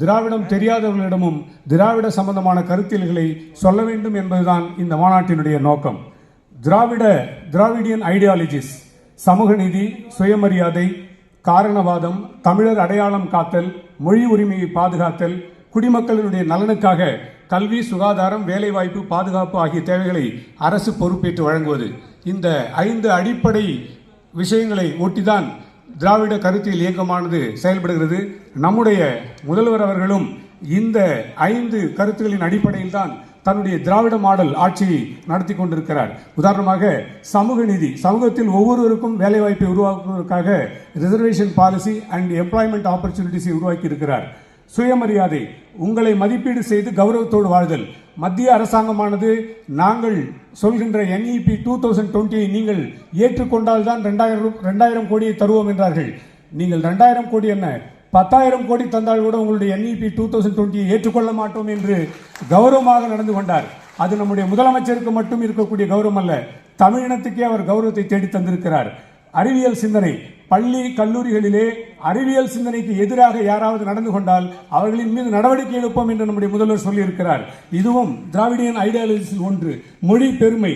திராவிடம் தெரியாதவர்களிடமும் திராவிட சம்பந்தமான கருத்தியல்களை சொல்ல வேண்டும் என்பதுதான் இந்த மாநாட்டினுடைய நோக்கம். திராவிடியன் ஐடியாலஜிஸ், சமூக நீதி, சுயமரியாதை, காரணவாதம், தமிழர் அடையாளம் காத்தல், மொழி உரிமையை பாதுகாத்தல், குடிமக்களினுடைய நலனுக்காக கல்வி, சுகாதாரம், வேலைவாய்ப்பு, பாதுகாப்பு ஆகிய தேவைகளை அரசு பொறுப்பேற்று வழங்குவது, இந்த 5 அடிப்படை விஷயங்களை ஒட்டிதான் திராவிட கருத்தியல் இயக்கமானது செயல்படுகிறது. நம்முடைய முதல்வர் அவர்களும் இந்த 5 கருத்துகளின் அடிப்படையில் தான் தன்னுடைய திராவிட மாடல் ஆட்சியை நடத்தி கொண்டிருக்கிறார். உதாரணமாக சமூக நீதி, சமூகத்தில் ஒவ்வொருவருக்கும் வேலைவாய்ப்பை உருவாக்குவதற்காக ரிசர்வேஷன் பாலிசி அண்ட் எம்ப்ளாய்மெண்ட் ஆப்பர்ச்சுனிட்டிஸை உருவாக்கி இருக்கிறார். சுயமரியாதை, உங்களை மதிப்பீடு செய்து கௌரவத்தோடு வாழ்தல். மத்திய அரசாங்கமானது நாங்கள் சொல்கின்ற NEP 2020 நீங்கள் ஏற்றுக்கொண்டால் தான் 2000 கோடியை தருவோம் என்றார்கள். நீங்கள் 2000 கோடி என்ன 10,000 கோடி தந்தால் கூட உங்களுடைய NEP 2020 ஏற்றுக்கொள்ள மாட்டோம் என்று கௌரவமாக நடந்து கொண்டார். அது நம்முடைய முதலமைச்சருக்கு மட்டும் இருக்கக்கூடிய கௌரவம் அல்ல, தமிழினத்துக்கே அவர் கௌரவத்தை தேடி தந்திருக்கிறார். அறிவியல் சிந்தனை, பள்ளி கல்லூரிகளிலே அறிவியல் சிந்தனைக்கு எதிராக யாராவது நடந்து கொண்டால் அவர்களின் மீது நடவடிக்கை எடுப்போம் என்று நம்முடைய முதல்வர் சொல்லியிருக்கிறார். இதுவும் திராவிடியன் ஐடியாலஜியில் ஒன்று. மொழி பெருமை,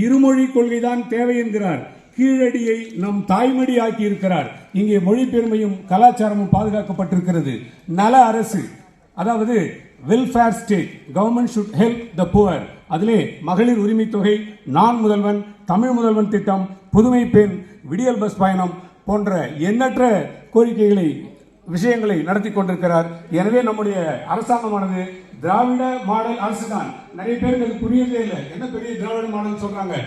இருமொழி கொள்கைதான் தேவை என்கிறார். கீழடியை நம் தாய்மொழி ஆக்கி இருக்கிறார். இங்கே மொழி பெருமையும் கலாச்சாரமும் பாதுகாக்கப்பட்டிருக்கிறது. நல அரசு, அதாவது welfare state, government should help the poor. அதிலே மகளிர் உரிமை தொகை, நான் முதல்வன், தமிழ் முதல்வன் திட்டம், புதுமை பெண், விடியல் பஸ் பயணம் போன்ற எண்ணற்ற கோரிக்கைகளை, விஷயங்களை நடத்தி கொண்டிருக்கிறார். எனவே நம்முடைய அரசாங்கமானது திராவிட மாடல் அரசு தான். நிறைய பேருக்கு அது புரியவே இல்லை, என்ன பெரிய திராவிட மாடல் சொல்றாங்க.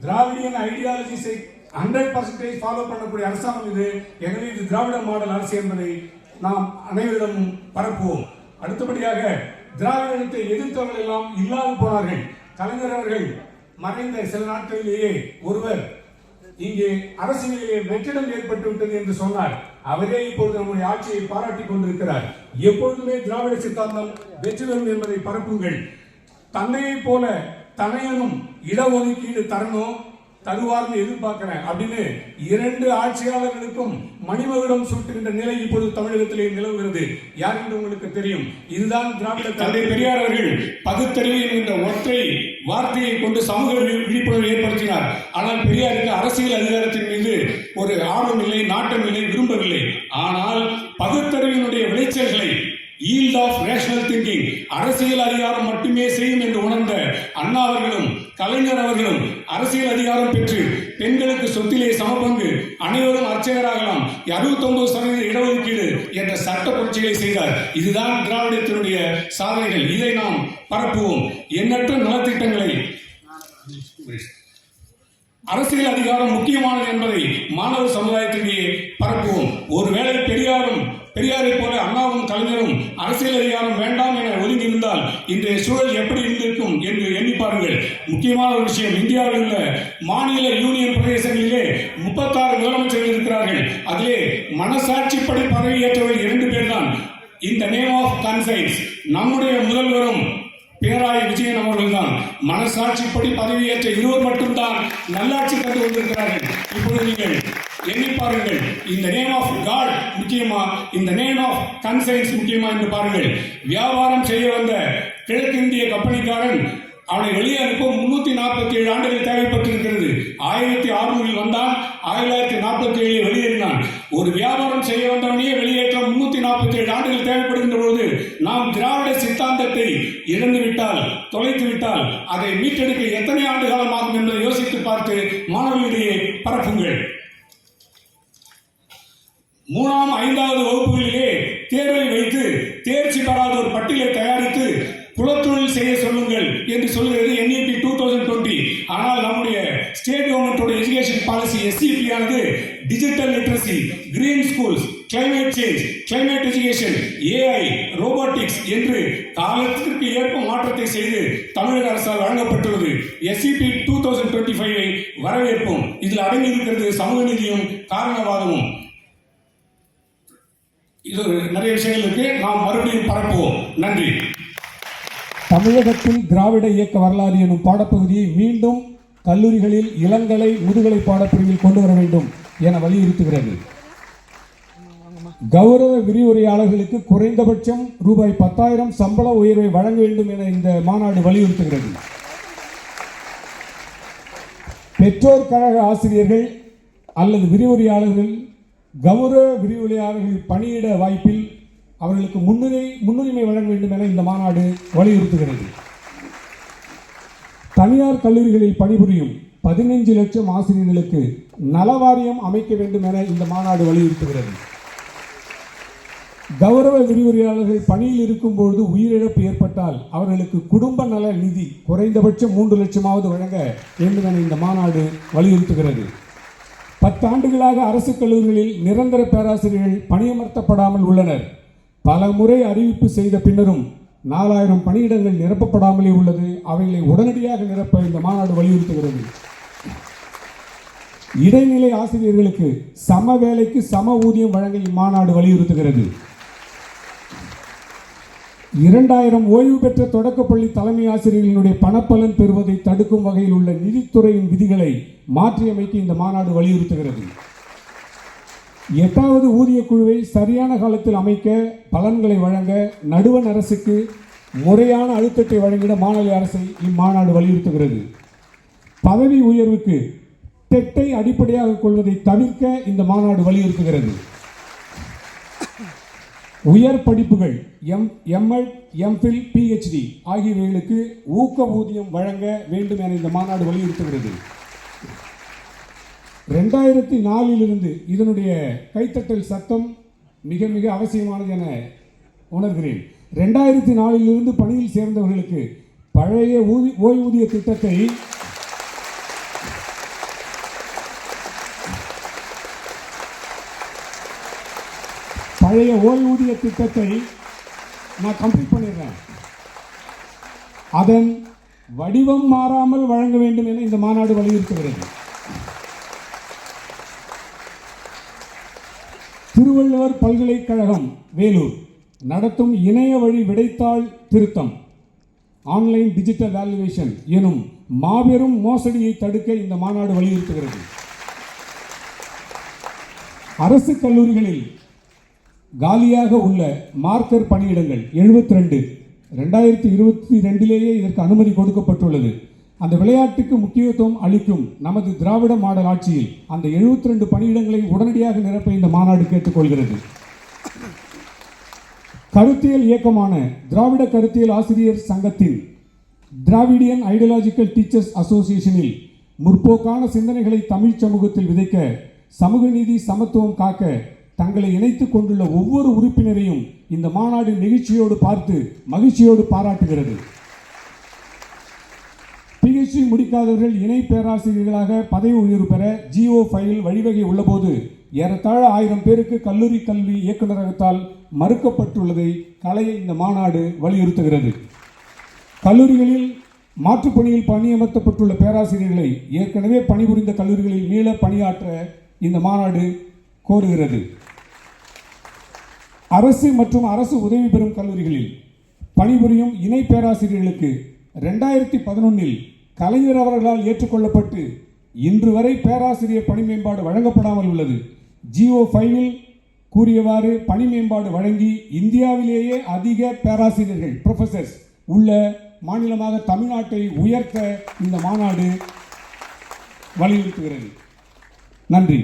திராவிடியன் ஐடியாலஜிஸை 100% ஃபாலோ பண்ணக்கூடிய அரசாங்கம் இது. எனவே இது திராவிட மாடல் அரசு என்பதை நாம் அனைவரிடமும் பரப்புவோம். அடுத்தபடியாக திராவிடத்தை எதிர்த்தவர்கள் எல்லாம் இல்லாது போனார்கள். கலைஞர் அவர்கள் மறைந்த சில நாட்களிலேயே ஒருவர் இங்கே அரசியலிலே வெற்றிடம் ஏற்பட்டு விட்டது என்று சொன்னார். அவரே இப்பொழுது நம்முடைய ஆட்சியை பாராட்டிக் கொண்டிருக்கிறார். எப்பொழுதுமே திராவிட சித்தாந்தம் வெற்றி பெறும் என்பதை பரப்புங்கள். தன்னையை போல தனையனும் இடஒதுக்கீடு தரணும் தருவார்னு எதிர்பார்க்கிறேன் அப்படின்னு 2 ஆட்சியாளர்களுக்கும் மணிமகுடம் சூட்டுகின்ற நிலை இப்பொழுது தமிழகத்திலே நிலவுகிறது. யார் என்று உங்களுக்கு தெரியும். இதுதான் திராவிட. தந்தை பெரியார் அவர்கள் பகுத்தறிவு என்கின்ற ஒற்றை வார்த்தையை கொண்டு சமூக விழிப்புணர்வு ஏற்படுத்தினார். ஆனால் பெரியாருக்கு அரசியல் அதிகாரத்தின் மீது ஒரு ஆர்வம் இல்லை, நாட்டம் இல்லை, விரும்பவில்லை. ஆனால் பகுத்தறிவினுடைய விளைச்சல்களை, yield of rational thinking, அரசியல் அதிகாரம் மட்டுமே செய்யும் என்று உணர்ந்த அண்ணா அவர்களும் கலைஞர் அவர்களும் அரசியல் அதிகாரம் பெற்று பெண்களுக்கு சொத்திலே சமபங்கு, அனைவரும் அர்ச்சகராகலாம், 69% இடஒதுக்கீடு என்ற சட்ட புரட்சிகளை செய்தார். இதுதான் திராவிடத்தினுடைய சாதனைகள். இதை நாம் பரப்புவோம். எண்ணற்ற நலத்திட்டங்களை, அரசியல் அதிகாரம் முக்கியமானது என்பதை மாணவ சமுதாயத்திலேயே பரப்புவோம். ஒருவேளை பெரியாரை போல அண்ணாவும் கலைஞரும் அரசியல் அதிகாரம் வேண்டாம் என ஒதுங்கியிருந்தால் இன்றைய சூழல் எப்படி இருந்திருக்கும் என்று எண்ணி பாருங்கள். முக்கியமான ஒரு விஷயம், இந்தியாவில் உள்ள மாநில யூனியன் பிரதேசங்களிலே 36 முதலமைச்சர்கள் இருக்கிறார்கள். அதிலே மனசாட்சிப்படி பதவியேற்றவர்கள் 2 பேர் தான். இந்த நேம் ஆஃப் கன்சைன்ஸ் நம்முடைய முதல்வரும் பினராயி விஜயன் அவர்கள் தான். மனசாட்சிப்படி பதவியேற்ற 2 மட்டும்தான் நல்லாட்சி கண்டு கொண்டிருக்கிறார்கள். இப்பொழுது நீங்கள் எண்ணி பாருங்கள், இந்த நேம் ஆஃப் காட் முக்கியமா, இந்த நேம் ஆஃப் கன்சைன்ஸ் முக்கியமா என்று பாருங்கள். வியாபாரம் செய்ய வந்த கிழக்கிந்திய கம்பெனிக்காரன் அவனை வெளியே அனுப்ப 347 ஆண்டுகள் தேவைப்பட்டிருக்கிறது. 1600 வந்தான், 1947 வெளியேறினான். ஒரு வியாபாரம் செய்ய வந்தவனையே வெளியேற்ற 347 ஆண்டுகள் தேவைப்படுகின்ற பொழுது நாம் திராவிட சித்தாந்தத்தை இழந்துவிட்டால், தொலைத்துவிட்டால் அதை மீட்டெடுக்க எத்தனை ஆண்டு காலம் ஆகும் என்பதை யோசித்து பார்த்து மாணவர்களிடையே பரப்புங்கள். 3ஆம் 5வது வகுப்புகளிலே தேர்வை வைத்து தேர்ச்சி பெறாத ஒரு பட்டியலை தயாரித்து குலத்தொழில் செய்ய சொல்லுங்கள் என்று சொல்கிறது NEP 2020. ஆனால் நம்முடைய ஸ்டேட் கவர்மெண்டோட எஜுகேஷன் பாலிசி SCP ஆனது digital literacy, green schools, climate change, climate education, AI, robotics என்று காலத்திற்கு ஏற்ப மாற்றத்தை செய்து தமிழக அரசால் வழங்கப்பட்டுள்ளது. SCP 2025 வரவேற்போம். இதில் அடங்கி இருக்கிறது சமூக நீதியும் காரணவாதமும். இது நிறைய விஷயங்களுக்கு நாம் மறுபடியும் பரப்புவோம். நன்றி. தமிழகத்தில் திராவிட இயக்க வரலாறு எனும் பாடப்பகுதியை மீண்டும் கல்லூரிகளில் இளங்கலை, முதுகலை பாடப்பிரிவில் கொண்டு வர வேண்டும் என வலியுறுத்துகிறது. கௌரவ விரிவுரையாளர்களுக்கு குறைந்தபட்சம் ரூபாய் 10,000 சம்பள உயர்வை வழங்க வேண்டும் என இந்த மாநாடு வலியுறுத்துகிறது. பெற்றோர் கழக ஆசிரியர்கள் அல்லது விரிவுரையாளர்கள் கௌரவ விரிவுரையாளர்கள் பணியிட வாய்ப்பில் அவர்களுக்கு முன்னுரிமை வழங்க வேண்டும் என இந்த மாநாடு வலியுறுத்துகிறது. தனியார் கல்லூரிகளில் பணிபுரியும் 15 லட்சம் ஆசிரியர்களுக்கு நலவாரியம் அமைக்க வேண்டும் என இந்த மாநாடு வலியுறுத்துகிறது. கௌரவ விரிவுரையாளர்கள் பணியில் இருக்கும்போது உயிரிழப்பு ஏற்பட்டால் அவர்களுக்கு குடும்ப நல நிதி குறைந்தபட்சம் 3 லட்சமாவது வழங்க வேண்டும் என இந்த மாநாடு வலியுறுத்துகிறது. 10 ஆண்டுகளாக அரசு கல்லூரிகளில் நிரந்தர பேராசிரியர்கள் பணியமர்த்தப்படாமல் உள்ளனர். பல முறை அறிவிப்பு செய்த பின்னரும் 4000 பணியிடங்கள் நிரப்பப்படாமலே உள்ளது. அவைகளை உடனடியாக நிரப்ப இந்த மாநாடு வலியுறுத்துகிறது. இடைநிலை ஆசிரியர்களுக்கு சம வேலைக்கு சம ஊதியம் வழங்க இம்மாநாடு வலியுறுத்துகிறது. 2000 ஓய்வு பெற்ற தொடக்கப்பள்ளி தலைமை ஆசிரியர்களுடைய பணப்பலன் பெறுவதை தடுக்கும் வகையில் உள்ள நிதித்துறையின் விதிகளை மாற்றியமைக்க இந்த மாநாடு வலியுறுத்துகிறது. 8வது ஊதிய குழுவை சரியான காலத்தில் அமைக்க, பலன்களை வழங்க நடுவண் அரசுக்கு முறையான அழுத்தத்தை வழங்கிட மாநில அரசை இம்மாநாடு வலியுறுத்துகிறது. பதவி உயர்வுக்கு டெட்டை அடிப்படையாக கொள்வதை தவிர்க்க இந்த மாநாடு வலியுறுத்துகிறது. உயர் படிப்புகள் எம்எட், எம்ஃபில், PhD ஆகியவைகளுக்கு ஊக்க ஊதியம் வழங்க வேண்டும் என இந்த மாநாடு வலியுறுத்துகிறது. 2004 இதனுடைய கைத்தட்டல் சட்டம் மிக மிக அவசியமானது என உணர்கிறேன். 2004 பணியில் சேர்ந்தவர்களுக்கு பழைய ஓய்வூதிய திட்டத்தை நான் கம்ப்ளீட் பண்ணிடுறேன். அதன் வடிவம் மாறாமல் வழங்க வேண்டும் என இந்த மாநாடு வலியுறுத்துகிறது. திருவள்ளுவர் பல்கலைக்கழகம் வேலூர் நடத்தும் இணைய வழி விடைத்தாள் திருத்தம் ஆன்லைன் டிஜிட்டல் வேல்யூவேஷன் எனும் மாபெரும் மோசடியை தடுக்க இந்த மாநாடு வலியுறுத்துகிறது. அரசு கல்லூரிகளில் காலியாக உள்ள மார்க்கர் பணியிடங்கள் 72 2022 இதற்கு அனுமதி கொடுக்கப்பட்டுள்ளது. அந்த விளையாட்டுக்கு முக்கியத்துவம் அளிக்கும் நமது திராவிட மாடல் ஆட்சியில் அந்த 72 பணியிடங்களை உடனடியாக நிரப்ப இந்த மாநாடு கேட்டுக்கொள்கிறது. கருத்தியல் இயக்கமான திராவிட கருத்தியல் ஆசிரியர் சங்கத்தின் திராவிடியன் ஐடியாலஜிக்கல் டீச்சர்ஸ் அசோசியேஷனில் முற்போக்கான சிந்தனைகளை தமிழ் சமூகத்தில் விதைக்க, சமூக நீதி சமத்துவம் காக்க தங்களை இணைத்துக் கொண்டுள்ள ஒவ்வொரு உறுப்பினரையும் இந்த மாநாடு நெகிழ்ச்சியோடு பார்த்து மகிழ்ச்சியோடு பாராட்டுகிறது. PhD முடிக்காதவர்கள் இணை பேராசிரியர்களாக பதவி உயர்வு பெற GO ஃபைலில் வழிவகை உள்ளபோது ஏறத்தாழ 1000 பேருக்கு கல்லூரி கல்வி இயக்குநரகத்தால் மறுக்கப்பட்டுள்ளதை களைய இந்த மாநாடு வலியுறுத்துகிறது. கல்லூரிகளில் மாற்றுப்பணியில் பணியமர்த்தப்பட்டுள்ள பேராசிரியர்களை ஏற்கனவே பணிபுரிந்த கல்லூரிகளில் மீள பணியாற்ற இந்த மாநாடு கோருகிறது. அரசு மற்றும் அரசு உதவி பெறும் கல்லூரிகளில் பணிபுரியும் இணை பேராசிரியர்களுக்கு 2011 கலைஞர் அவர்களால் ஏற்றுக்கொள்ளப்பட்டு இன்று வரை பேராசிரியர் பணி மேம்பாடு வழங்கப்படாமல் உள்ளது. GO 5 கூறியவாறு பணி மேம்பாடு வழங்கி இந்தியாவிலேயே அதிக பேராசிரியர்கள் ப்ரொஃபசர்ஸ் உள்ள மாநிலமாக தமிழ்நாட்டை உயர்த்த இந்த மாநாடு வலியுறுத்துகிறது. நன்றி.